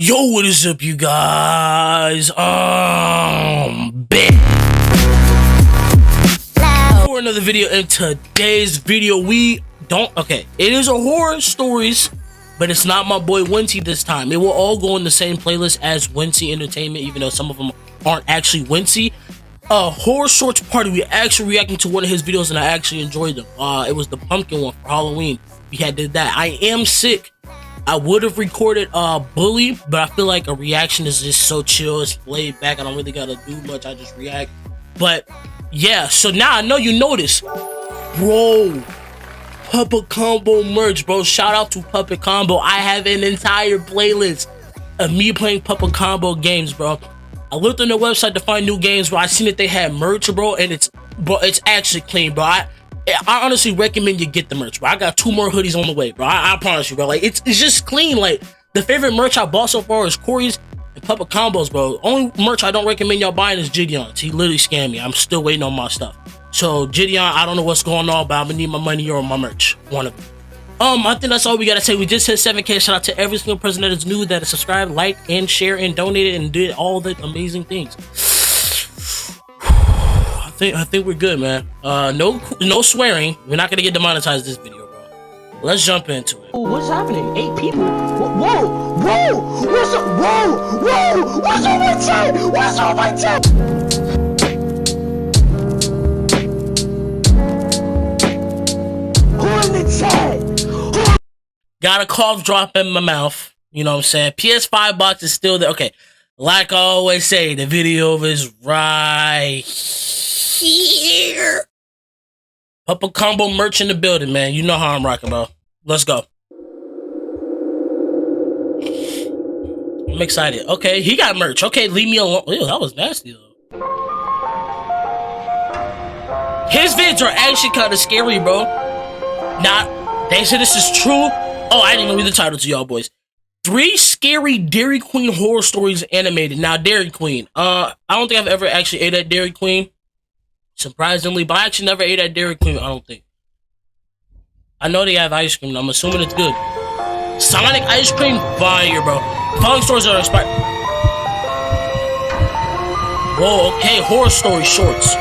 Yo, what is up, you guys? Back for another video. In today's video, it is a horror stories, but it's not my boy Wannsee this time. It will all go in the same playlist as Wannsee Entertainment, even though some of them aren't actually Wannsee. Horror Shorts Party. We actually reacting to one of his videos, and I actually enjoyed them. It was the pumpkin one for Halloween. We did that. I am sick. I would have recorded Bully, but I feel like a reaction is just so chill. It's laid back. I don't really gotta do much. I just react. But yeah, so now I know you noticed, bro. Puppet Combo merch, bro. Shout out to Puppet Combo. I have an entire playlist of me playing Puppet Combo games, bro. I looked on their website to find new games, bro. I seen that they had merch, bro, and it's actually clean, bro. I honestly recommend you get the merch, bro. I got 2 more hoodies on the way, bro. I promise you, bro. Like, it's just clean. Like, the favorite merch I bought so far is Corey's and Puppet Combos, bro. Only merch I don't recommend y'all buying is Gideon's. He literally scammed me. I'm still waiting on my stuff. So, Gideon, I don't know what's going on, but I'm gonna need my money or my merch. One of them. I think that's all we gotta say. We just hit 7K. Shout out to every single person that is new, that is subscribed, liked, and shared, and donated, and did all the amazing things. I think we're good, man. No swearing. We're not gonna get demonetized this video, bro. Let's jump into it. Ooh, what's happening? 8 people. Whoa! What's up? Whoa! What's on my chat? What's on my chat? Who in the chat? Got a cough drop in my mouth. You know what I'm saying? PS5 box is still there. Okay. Like I always say, the video is right here. Puppet Combo merch in the building, man. You know how I'm rocking, bro. Let's go. I'm excited. Okay, he got merch. Okay, leave me alone. Ew, that was nasty, though. His vids are actually kind of scary, bro. Nah, they say this is true. Oh, I didn't even read the title to y'all, boys. 3 scary Dairly Queen horror stories animated. Now, Dairly Queen. I don't think I've ever actually ate at Dairly Queen. Surprisingly, but I actually never ate at Dairly Queen, I don't think. I know they have ice cream. I'm assuming it's good. Sonic ice cream? Fire, bro. Following stories are inspired. Whoa, okay. Horror story shorts.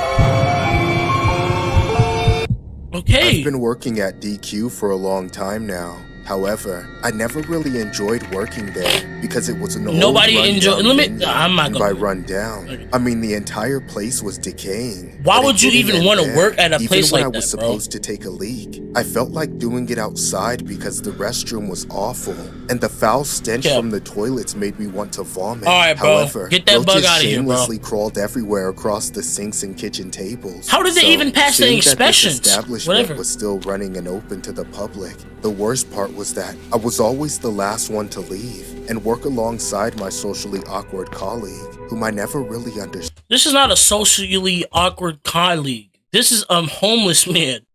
Okay. I've been working at DQ for a long time now. However, I never really enjoyed working there because it was an old I'm not gonna. By rundown, okay. I mean the entire place was decaying. Why would you even want to work at a place like that, bro? Even when I was supposed to take a leak, I felt like doing it outside because the restroom was awful, and the foul stench from the toilets made me want to vomit. All right, bro. However, get that bug out of here, bro. Shamelessly crawled everywhere across the sinks and kitchen tables. How did they even pass the inspections? The establishment was still running and open to the public. The worst part was that I was always the last one to leave and work alongside my socially awkward colleague, whom I never really understood. This is not a socially awkward colleague. This is a homeless man.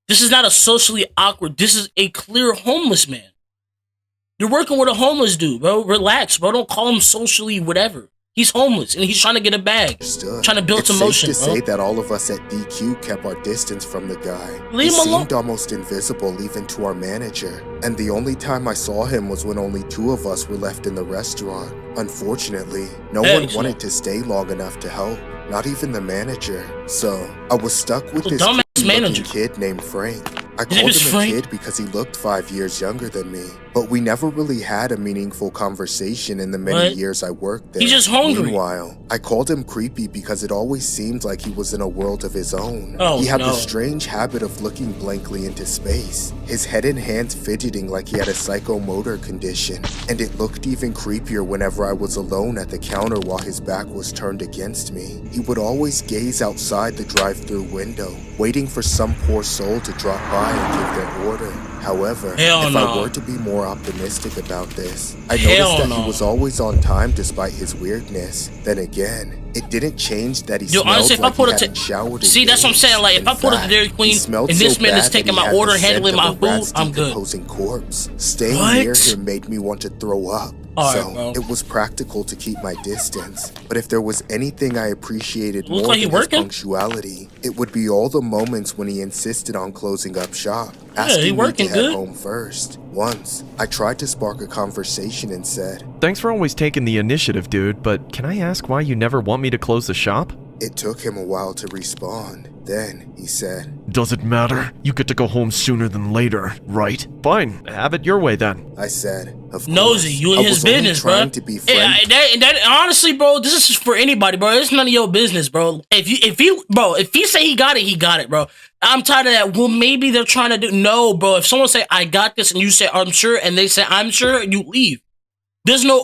This is not a socially awkward. This is a clear homeless man. You're working with a homeless dude, bro. Relax, bro. Don't call him socially whatever. He's homeless and he's trying to get a bag. Trying to build some motion, It's safe to say that all of us at DQ kept our distance from the guy. Leave him alone. He seemed almost invisible even to our manager. And the only time I saw him was when only 2 of us were left in the restaurant. Unfortunately, no one wanted to stay long enough to help. Not even the manager. So, I was stuck with this creepy-looking kid named Frank. I called him a kid because he looked 5 years younger than me, but we never really had a meaningful conversation in the many years I worked there. He's just hungry. Meanwhile, I called him creepy because it always seemed like he was in a world of his own. Oh, he had the strange habit of looking blankly into space, his head and hands fidgeting like he had a psychomotor condition, and it looked even creepier whenever I was alone at the counter while his back was turned against me. He would always gaze outside the drive-thru window, waiting for some poor soul to drop by and give their order. However, if I were to be more optimistic about this, I noticed that he was always on time despite his weirdness. Then again, it didn't change that he smelled honestly, like he hadn't showered. See, that's what I'm saying. Like, if I put it to Dairly Queen and this man is taking my order, handling my food, I'm good. Corpse. Staying near him made me want to throw up. Alright, bro. It was practical to keep my distance. But if there was anything I appreciated Looks more like he than his working. punctuality, it would be all the moments when he insisted on closing up shop, asking he me working to head good. home first. Once, I tried to spark a conversation and said, Thanks for always taking the initiative, dude, but can I ask why you never want me to close the shop? It took him a while to respond. Then, he said, Does it matter? You get to go home sooner than later, right? Fine, have it your way then. I said, of Nosy, course. you in I his was only business, bro. trying to be friendly. That honestly, bro, this is for anybody, bro. It's none of your business, bro. If he say he got it, bro. I'm tired of that. Well, maybe they're trying to do. No, bro. If someone say I got this and you say I'm sure, and they say I'm sure, you leave. There's no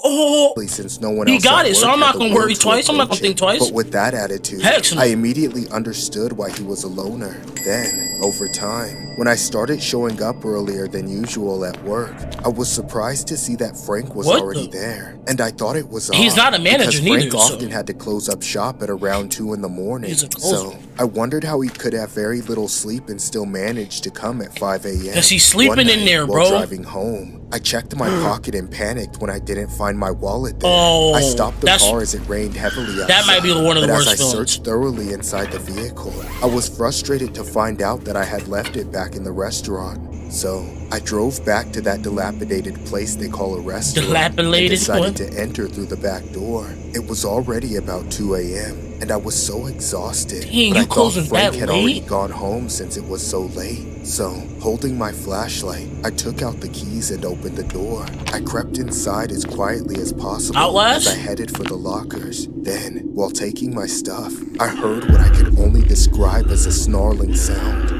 Since no one he else got at it, so work I'm had not the gonna worry words to twice. I'm not gonna approach think him. twice. But with that attitude, Excellent. I immediately understood why he was a loner. Then, over time, when I started showing up earlier than usual at work, I was surprised to see that Frank was already there. And I thought it was He's odd, not a manager because neither, Frank so- often had to close up shop at around 2 in the morning. He's a closer. So, I wondered how he could have very little sleep and still manage to come at 5 a.m. 'Cause he's sleeping One in night, there, while bro. driving home, I checked my pocket and panicked when I didn't find my wallet there. Oh, I stopped the that's- car as it rained heavily outside. That might be one of the but worst as I feelings. searched thoroughly inside the vehicle, I was frustrated to find out that I had left it back in the restaurant. So, I drove back to that dilapidated place they call a restaurant Dilapidated and decided what? to enter through the back door. It was already about 2 a.m., and I was so exhausted. Dang, but I you thought closing Frank that had already late? gone home since it was so late. So, holding my flashlight, I took out the keys and opened the door. I crept inside as quietly as possible Outlast? as I headed for the lockers. Then, while taking my stuff, I heard what I could only describe as a snarling sound.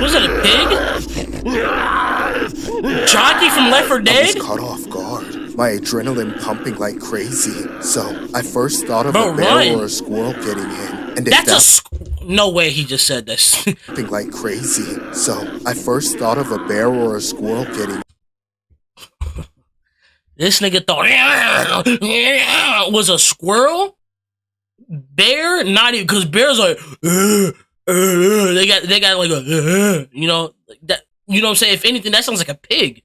Was it a pig? Jockey from Left 4 I Dead? was caught off guard, my adrenaline pumping like crazy. So, I first thought of Bro, a bear run. or a squirrel getting in. And if That's no way he just said this. pumping like crazy. So, I first thought of a bear or a squirrel getting This nigga thought was a squirrel, bear. Not even because bears like they got like a you know like that. You know what I'm saying? If anything, that sounds like a pig.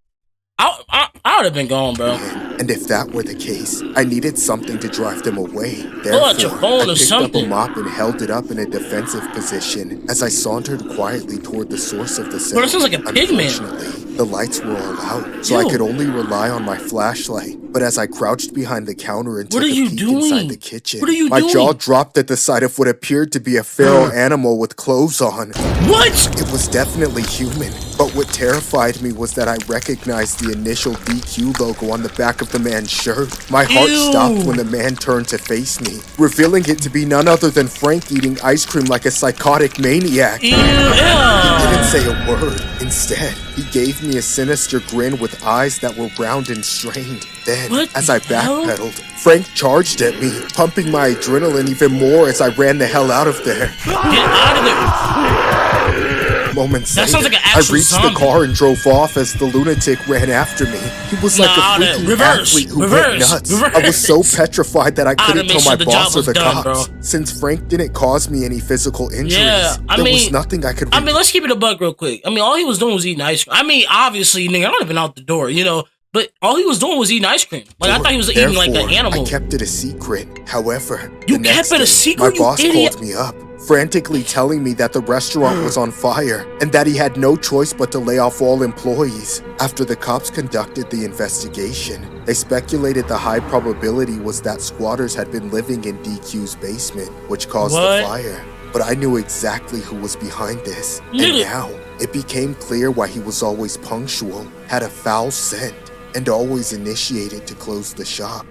I would have been gone, bro. And if that were the case, I needed something to drive them away. Pull out your Therefore, phone I or picked something. up a mop and held it up in a defensive position as I sauntered quietly toward the source of the sound. Bro, that sounds like a pig man. Unfortunately, the lights were all out, so Ew. I could only rely on my flashlight. But as I crouched behind the counter and What took are a you peek doing? inside the kitchen, What are you my doing? jaw dropped at the sight of what appeared to be a feral animal with clothes on. What? It was definitely human, but what terrified me was that I recognized the initial DQ logo on the back of the man's shirt. My heart Ew. stopped when the man turned to face me, revealing it to be none other than Frank eating ice cream like a psychotic maniac. Ew, He ew. didn't say a word. Instead, he gave me a sinister grin with eyes that were round and strained. Then, What as the I hell? backpedaled, Frank charged at me, pumping my adrenaline even more as I ran the hell out of there. Get out of there. Moments That later, sounds like an I actual reached zombie. the car and drove off as the lunatic ran after me. He was like Nah, a freaking reverse, athlete who reverse, went nuts. reverse. I was so petrified that I couldn't make tell sure my the boss job or was the done, cops. bro. Since Frank didn't cause me any physical injuries, Yeah, I there mean- was nothing I could I mean, let's keep it a buck real quick. I mean, all he was doing was eating ice cream. I mean, obviously, nigga, I would have been out the door, you know. But all he was doing was eating ice cream. Like I thought he was eating like an Therefore, animal. I kept it a secret. However, You the next kept it a day, secret, my you boss idiot? called me up, frantically telling me that the restaurant was on fire and that he had no choice but to lay off all employees. After the cops conducted the investigation, they speculated the high probability was that squatters had been living in DQ's basement, which caused What? the fire. But I knew exactly who was behind this, and Nigga. now it became clear why he was always punctual, had a foul scent, and always initiated to close the shop.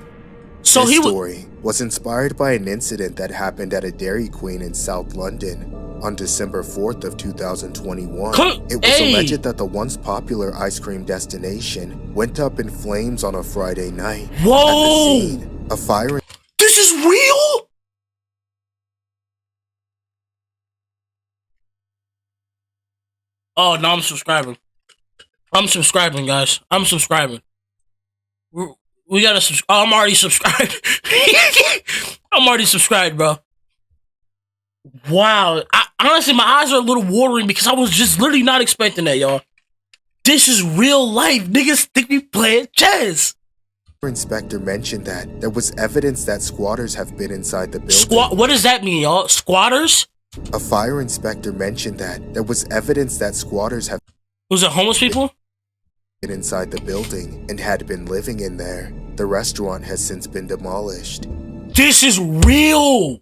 So This he was. story was inspired by an incident that happened at a Dairly Queen in South London on December 4th of 2021. It was Hey. alleged that the once popular ice cream destination went up in flames on a Friday night. At the Whoa! scene, a fire This is real? Oh, no, I'm subscribing. I'm subscribing, guys. I'm subscribing. We gotta subscribe. Oh, I'm already subscribed. I'm already subscribed, bro. Wow. Honestly, my eyes are a little watering because I was just literally not expecting that, y'all. This is real life. Niggas think we playing chess. inspector mentioned that there was evidence that squatters have been inside the building. What does that mean, y'all? Squatters? A fire inspector mentioned that there was evidence that squatters have Was it homeless people? been inside the building and had been living in there. The restaurant has since been demolished. This is real!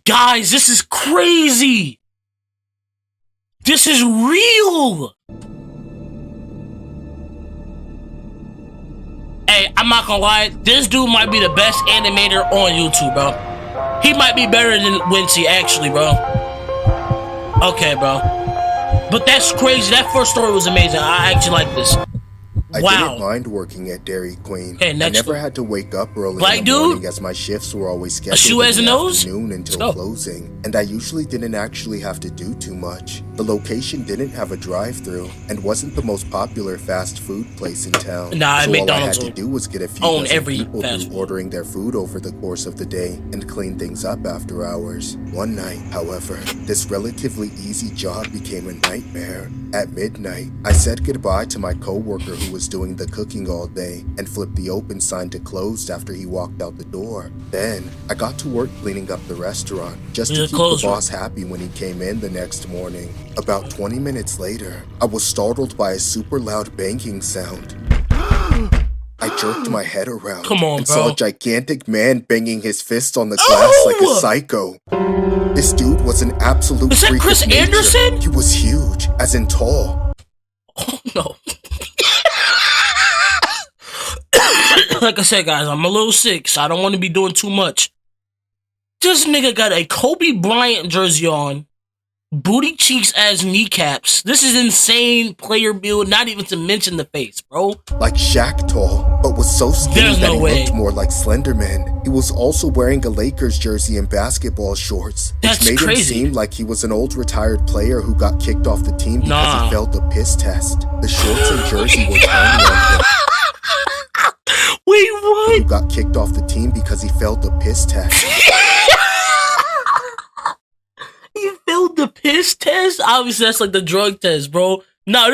Guys, this is crazy! This is real! Hey, I'm not gonna lie, this dude might be the best animator on YouTube, bro. He might be better than Wannsee, actually, bro. Okay, bro. But that's crazy. That first story was amazing. I actually like this. I Wow. didn't mind working at Dairly Queen. Okay, I next never one. had to wake up early Black in the dude? morning as my shifts were always scheduled shoe in has a the nose? afternoon Let's until go. closing, and I usually didn't actually have to do too much. The location didn't have a drive-thru and wasn't the most popular fast food place in town. Nah, so McDonald's all I had to do was get a few own dozen every people fast through food. ordering their food over the course of the day and clean things up after hours. One night, however, this relatively easy job became a nightmare. At midnight, I said goodbye to my coworker who was doing the cooking all day and flipped the open sign to closed after he walked out the door. Then, I got to work cleaning up the restaurant just to keep the boss happy when he came in the next morning. About 20 minutes later, I was startled by a super loud banging sound. I jerked my head around Come on, and bro. saw a gigantic man banging his fist on the glass like a psycho. This dude was an absolute Is that freak Chris of nature. Anderson? He was huge, as in tall. Oh, no. Like I said, guys, I'm a little sick, so I don't want to be doing too much. This nigga got a Kobe Bryant jersey on, booty cheeks as kneecaps. This is insane player build, not even to mention the face, bro. Like Shaq tall, but was so skinny There's that no he way. looked more like Slenderman. He was also wearing a Lakers jersey and basketball shorts, which That's made crazy. him seem like he was an old retired player who got kicked off the team because Nah. he failed the piss test. The shorts and jersey were tiny on him. Wait, what? Who got kicked off the team because he failed the piss test. He failed the piss test? Obviously, that's like the drug test, bro. Bro,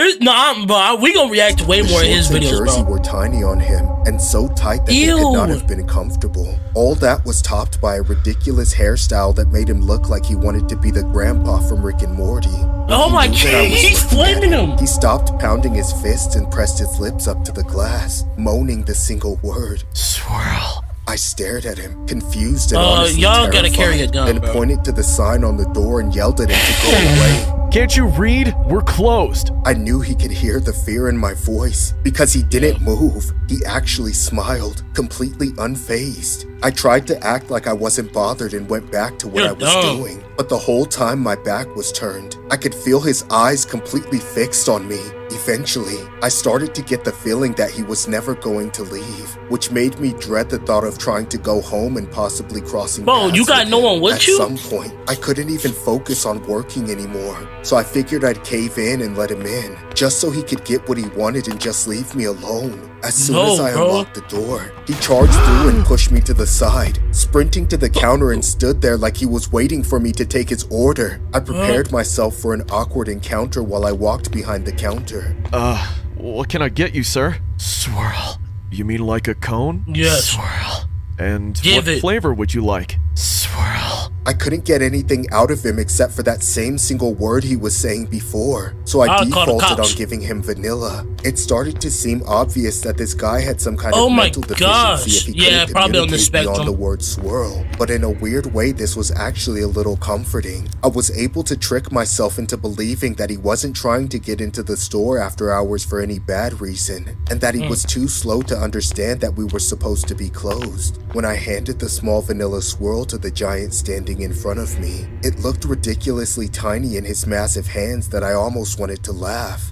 we gonna react to way The more in his shorts and videos, jersey bro. were tiny on him and so tight that they Ew. could not have been comfortable. All that was topped by a ridiculous hairstyle that made him look like he wanted to be the grandpa from Rick and Morty. Oh my He knew that I god, was he's looking at flaming him. He stopped pounding his fists and pressed his lips up to the glass, moaning the single word. Swirl. I stared at him, confused and honestly y'all gotta terrified, carry a gun, then bro. pointed to the sign on the door and yelled at him to go away. Can't you read? We're closed. I knew he could hear the fear in my voice because he didn't move. He actually smiled, completely unfazed. I tried to act like I wasn't bothered and went back to what You're I was dumb. doing. But the whole time my back was turned, I could feel his eyes completely fixed on me. Eventually, I started to get the feeling that he was never going to leave, which made me dread the thought of trying to go home and possibly crossing Bro, paths you got with no him. one with At you? some point, I couldn't even focus on working anymore, so I figured I'd cave in and let him in, just so he could get what he wanted and just leave me alone. As soon as I bro. unlocked the door, he charged through and pushed me to the side, sprinting to the counter and stood there like he was waiting for me to take his order. I prepared myself for an awkward encounter while I walked behind the counter. What can I get you, sir? Swirl. You mean like a cone? Yes. Swirl. And Give what it. flavor would you like? Swirl. I couldn't get anything out of him except for that same single word he was saying before, so I I'll call the defaulted cops. on giving him vanilla. It started to seem obvious that this guy had some kind Oh of my mental deficiency gosh. if he Yeah, couldn't probably on the communicate beyond spectrum. the word swirl. But in a weird way, this was actually a little comforting. I was able to trick myself into believing that he wasn't trying to get into the store after hours for any bad reason, and that he was too slow to understand that we were supposed to be closed. When I handed the small vanilla swirl to the giant standing in front of me, it looked ridiculously tiny in his massive hands that I almost wanted to laugh.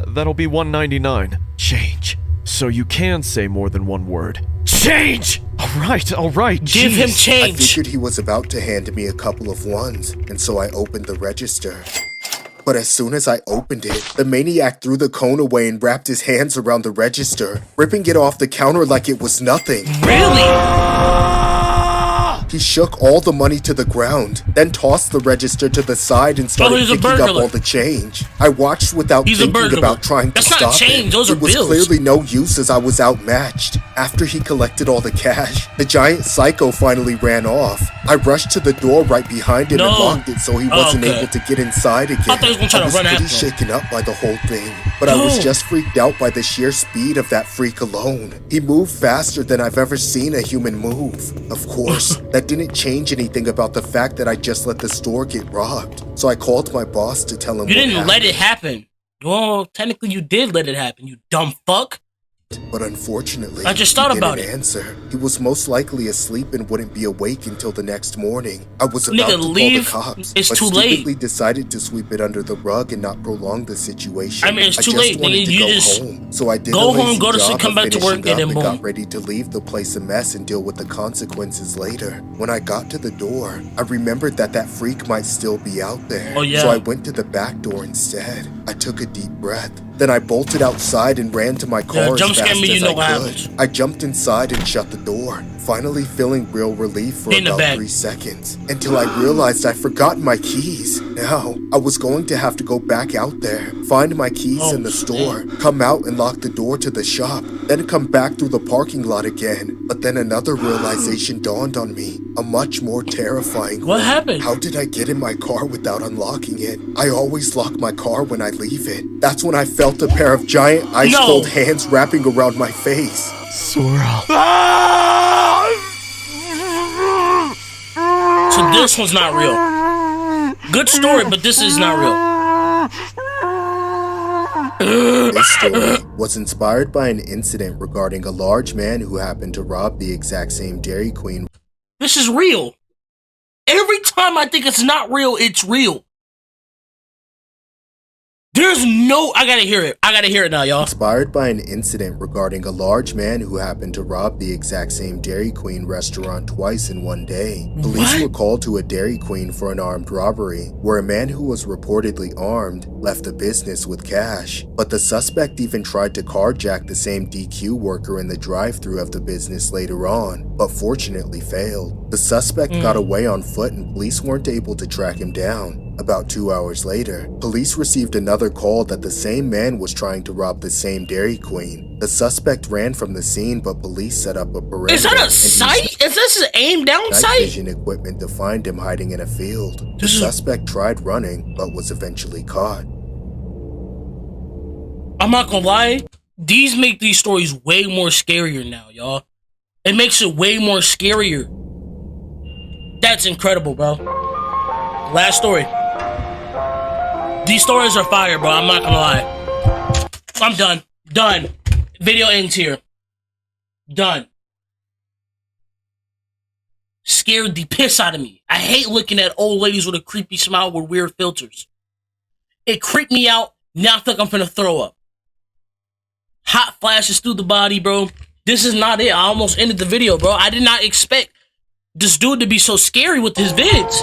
That'll be $1.99. Change. So you can say more than one word. Change! All right. Give him jeez. I change. figured he was about to hand me a couple of ones, and so I opened the register. But as soon as I opened it, the maniac threw the cone away and wrapped his hands around the register, ripping it off the counter like it was nothing. Really? He shook all the money to the ground, then tossed the register to the side and started he's a picking up burglar. all the change. I watched without He's a thinking burglar. about trying to That's not stop change, him. those are It was bills. clearly no use as I was outmatched. After he collected all the cash, the giant psycho finally ran off. I rushed to the door right behind him and locked it so he wasn't able to get inside again. I thought he was gonna try to run pretty after him. shaken up by the whole thing, but I was just freaked out by the sheer speed of that freak alone. He moved faster than I've ever seen a human move. Of course, that didn't change anything about the fact that I just let the store get robbed. So I called my boss to tell him You what didn't let happened. it happen. Well, technically you did let it happen, you dumb fuck. But unfortunately, I just thought he about didn't it. answer. He was most likely asleep and wouldn't be awake until the next morning. I was about Nigga, to leave. call the cops, It's but too late. stupidly decided to sweep it under the rug and not prolong the situation. I mean, it's too just late, wanted nigga. to You go just home. So I did go a lazy home, go to job sleep, come of back to work, finishing and then up boom. got ready to leave the place a mess and deal with the consequences later. When I got to the door, I remembered that freak might still be out there. Oh, yeah. So I went to the back door instead. I took a deep breath. Then I bolted outside and ran to my car jump as scare fast me, you as know I what could. happens. I jumped inside and shut the door, finally feeling real relief for In the about bag. 3 seconds, until I realized I'd forgotten my keys. Now, I was going to have to go back out there, find my keys in the store, come out and lock the door to the shop, then come back through the parking lot again. But then another realization dawned on me, a much more terrifying What one. happened? How did I get in my car without unlocking it? I always lock my car when I leave it. That's when I felt a pair of giant ice-cold hands wrapping around my face. Sora. So this one's not real. Good story, but this is not real. This story was inspired by an incident regarding a large man who happened to rob the exact same Dairy Queen. This is real. Every time I think it's not real, it's real. There's no... I gotta hear it. I gotta hear it now, y'all. Inspired by an incident regarding a large man who happened to rob the exact same Dairy Queen restaurant twice in one day. Police were called to a Dairy Queen for an armed robbery, where a man who was reportedly armed left the business with cash. But the suspect even tried to carjack the same DQ worker in the drive-thru of the business later on, but fortunately failed. The suspect got away on foot and police weren't able to track him down. About 2 hours later, police received another call that the same man was trying to rob the same Dairy Queen. The suspect ran from the scene, but police set up a perimeter. Is that a and used sight? Is this an aim down night sight? vision equipment to find him hiding in a field. The This is- suspect tried running, but was eventually caught. I'm not gonna lie. These make these stories way more scarier now, y'all. It makes it way more scarier. That's incredible, bro. Last story. These stories are fire, bro. I'm not gonna lie. I'm done. Done. Video ends here. Done. Scared the piss out of me. I hate looking at old ladies with a creepy smile with weird filters. It creeped me out. Now I think I'm finna throw up. Hot flashes through the body, bro. This is not it. I almost ended the video, bro. I did not expect this dude to be so scary with his vids.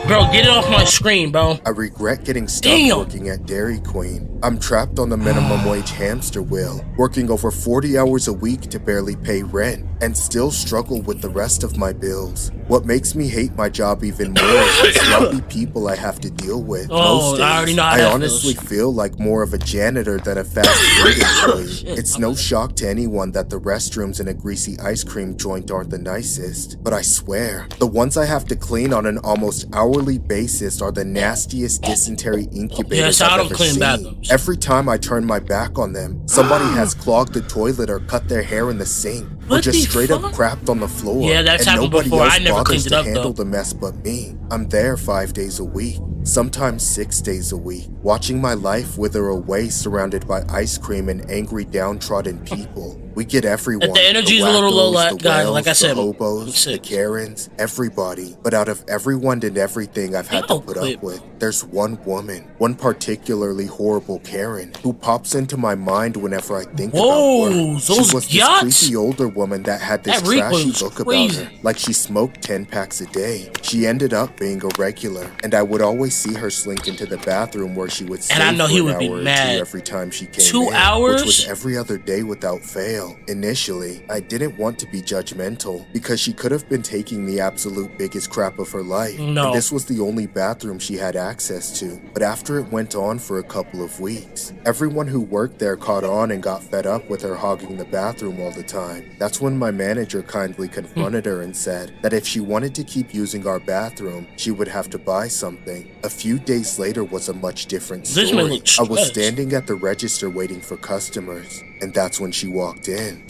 Bro, get it off my screen, bro. I regret getting stuck Damn. working at Dairy Queen. I'm trapped on the minimum wage hamster wheel, working over 40 hours a week to barely pay rent, and still struggle with the rest of my bills. What makes me hate my job even more is the sloppy people I have to deal with. Oh, Most I already days, know how I that honestly feels. feel like more of a janitor than a fast food employee. It's no shock to anyone that the restrooms in a greasy ice cream joint aren't the nicest, but I swear, the ones I have to clean on an almost hourly basis are the nastiest dysentery incubators Yes, I I've don't ever clean seen. bathrooms. Every time I turn my back on them, somebody has clogged the toilet or cut their hair in the sink, or What just the straight up fuck? crapped on the floor. Yeah, that's and happened nobody before. else I never bothers cleaned it to up, handle though. the mess but me. I'm there 5 days a week, sometimes 6 days a week, watching my life wither away surrounded by ice cream and angry downtrodden people. We get everyone. If the energy's a little low, wackos, like- the guys, whales, like I said, the I'm hobos, sick. the Karens, everybody. But out of everyone and everything I've had to Yo, put clip. up with, there's one woman, one particularly horrible Karen, who pops into my mind whenever I think Whoa, about work. She those was this yachts? creepy older woman that had this That Rico trashy is look about crazy. her, like she smoked 10 packs a day. She ended up being a regular, and I would always see her slink into the bathroom where she would stay And I know for he an would be hour or two mad. every time she came 2 in, hours? which was every other day without fail. Initially, I didn't want to be judgmental because she could have been taking the absolute biggest crap of her life, No. and this was the only bathroom she had access to. But after it went on for a couple of weeks, everyone who worked there caught on and got fed up with her hogging the bathroom all the time. That's when my manager kindly confronted her and said that if she wanted to keep using our bathroom, she would have to buy something. A few days later was a much different This man story. looks I was stressed. standing at the register waiting for customers, and that's when she walked in.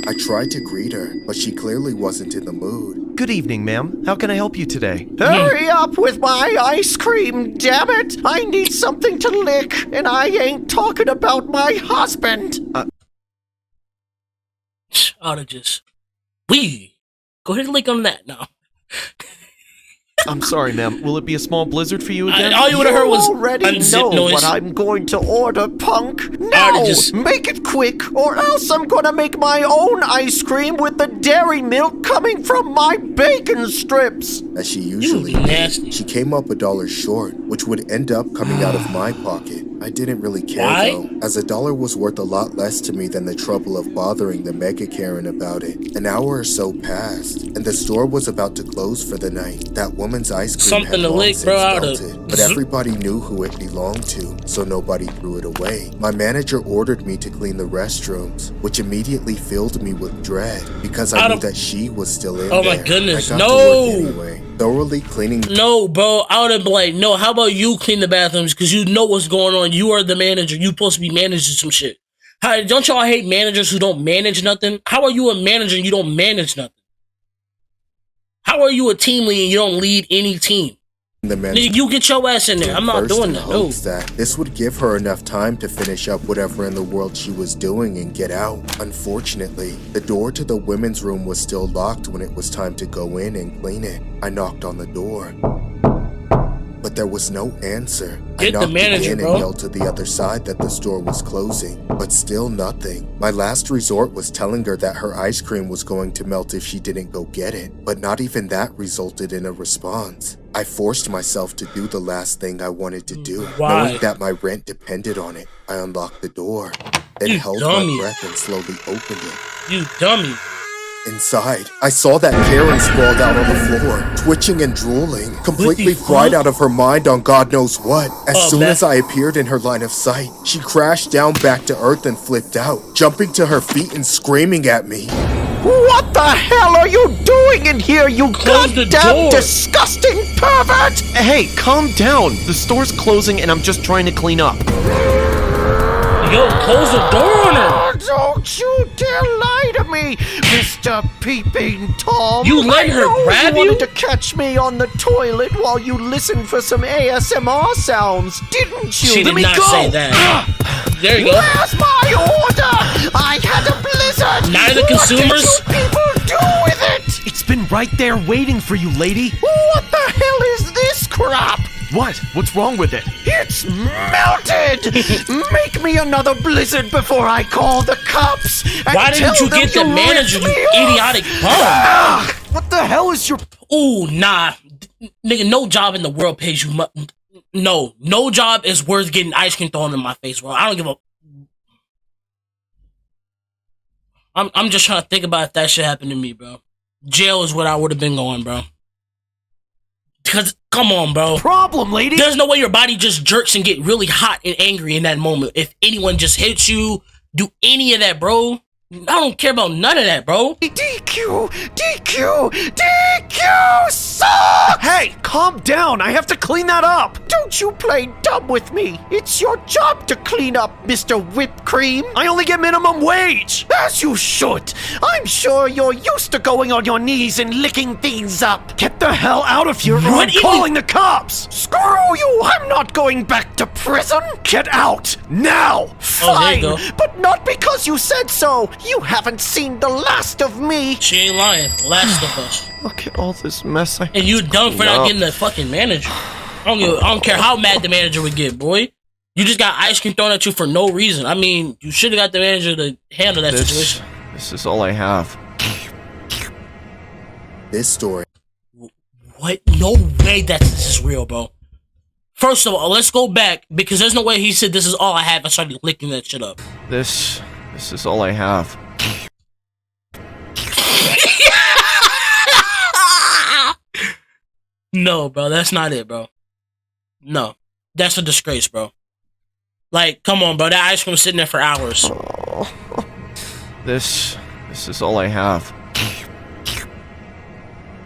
I tried to greet her, but she clearly wasn't in the mood. Good evening, ma'am. How can I help you today? Hurry up with my ice cream, damn it! I need something to lick, and I ain't talking about my husband! I'd have just go ahead and lick on that now. I'm sorry, ma'am. Will it be a small blizzard for you again? All you would have heard was already unzip know noise. what I'm going to order, punk. Alright, Now, just- make it quick, or else I'm gonna make my own ice cream with the dairy milk coming from my bacon strips. As she usually You did, nasty. she came up $1 short, which would end up coming out of my pocket. I didn't really care Why? though, as $1 was worth a lot less to me than the trouble of bothering the Mega Karen about it. An hour or so passed, and the store was about to close for the night. That woman's ice cream Something had to long lick, since bro, I would've- melted, but everybody knew who it belonged to, so nobody threw it away. My manager ordered me to clean the restrooms, which immediately filled me with dread because I I'd knew have- that she was still in Oh there. my goodness, I got to no! work anyway, thoroughly cleaning No, bro. I would have been like, no, how about you clean the bathrooms? Because you know what's going on. You are the manager. You supposed to be managing some shit. How, don't y'all hate managers who don't manage nothing? How are you a manager and you don't manage nothing? How are you a team lead and you don't lead any team? the men. Nigga, you get your ass in there. I'm not first doing in that. No. hopes that this would give her enough time to finish up whatever in the world she was doing and get out. Unfortunately, the door to the women's room was still locked when it was time to go in and clean it. I knocked on the door, but there was no answer. I Get the knocked manager, again bro. and yelled to the other side that the store was closing, but still nothing. My last resort was telling her that her ice cream was going to melt if she didn't go get it, but not even that resulted in a response. I forced myself to do the last thing I wanted to do, Why? knowing that my rent depended on it. I unlocked the door, then You held dummy. my breath and slowly opened it. You dummy. Inside, I saw that Karen sprawled out on the floor, twitching and drooling, completely fuck? fried out of her mind on God knows what. As Oh, soon man. as I appeared in her line of sight, she crashed down back to earth and flipped out, jumping to her feet and screaming at me. What the hell are you doing in here, you Close the goddamn door. disgusting pervert? Hey, calm down. The store's closing and I'm just trying to clean up. Yo, close the door on her. Oh, don't you dare lie to me, Mr. Peeping Tom. You let her I know grab you you? wanted to catch me on the toilet while you listened for some ASMR sounds, didn't you? She Let did me not go. say that. There you go. Where's my order? I had a blizzard. Neither What consumers- did you people do with it? It's been right there waiting for you, lady. What the hell is this crap? What? What's wrong with it? It's melted! Make me another blizzard before I call the cops! And Why didn't tell you them get the to manager, rip you me off. idiotic bum? What the hell is your... Ooh, nah. Nigga, no job in the world pays you no job is worth getting ice cream thrown in my face, bro. I don't give a... I'm just trying to think about if that shit happened to me, bro. Jail is what I would have been going, bro. Because, come on, bro. problem, lady? There's no way your body just jerks and get really hot and angry in that moment. If anyone just hits you, do any of that, bro. I don't care about none of that, bro. DQ! DQ! DQ! Suck! Hey, calm down. I have to clean that up. Don't you play dumb with me! It's your job to clean up, Mr. Whipped Cream! I only get minimum wage. As you should! I'm sure you're used to going on your knees and licking things up! Get the hell out of here or What I'm is- calling the cops. Screw you! I'm not going back to prison! Get out now. Oh, there you Fine, go. but not because you said so! You haven't seen the last of me! She ain't lying. Last of us. Look at all this mess I... And you dumb for not getting the fucking manager. I don't care how mad the manager would get, boy. You just got ice cream thrown at you for no reason. I mean, you should have got the manager to handle that situation. this is all I have. This story What? No way that this is real, bro. First of all, let's go back, because there's no way he said this is all I have and started licking that shit up. This is all I have. No, bro, that's not it, bro. No, that's a disgrace, bro. Like, come on, bro, that ice cream was sitting there for hours. Oh, this is all I have.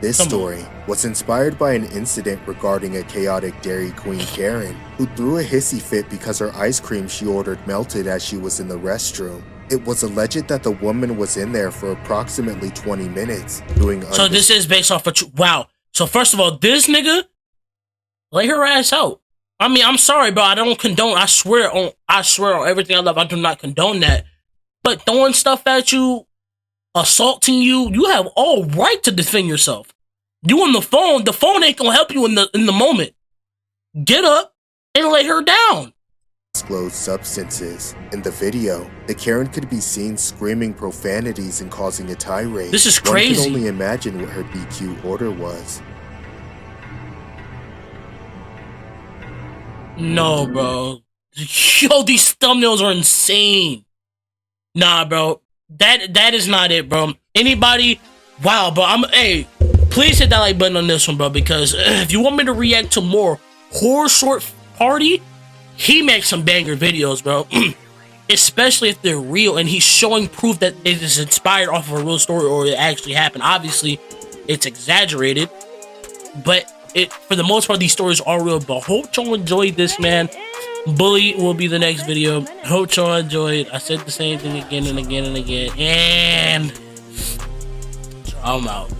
This story was inspired by an incident regarding a chaotic Dairly Queen Karen who threw a hissy fit because her ice cream she ordered melted as she was in the restroom. It was alleged that the woman was in there for approximately 20 minutes doing. So this is based off of wow. So first of all, this nigga, lay her ass out. I mean, I'm sorry, bro. I don't condone. I swear on everything I love. I do not condone that. But throwing stuff at you, assaulting you, you have all right to defend yourself. You on the phone ain't gonna help you in the moment. Get up and lay her down. Disclosed substances. In the video, the Karen could be seen screaming profanities and causing a tirade. This is crazy. One can only imagine what her DQ order was. No, bro. Yo, these thumbnails are insane. Nah, bro. That is not it, bro. Anybody? Wow, bro. Hey, please hit that like button on this one, bro, because if you want me to react to more horror short party, he makes some banger videos, bro. Especially if they're real and he's showing proof that it is inspired off of a real story or it actually happened. Obviously, it's exaggerated, but for the most part, these stories are real. But hope y'all enjoyed this, man. Bully will be the next video. Hope y'all enjoyed. I said the same thing again and again and again. And I'm out.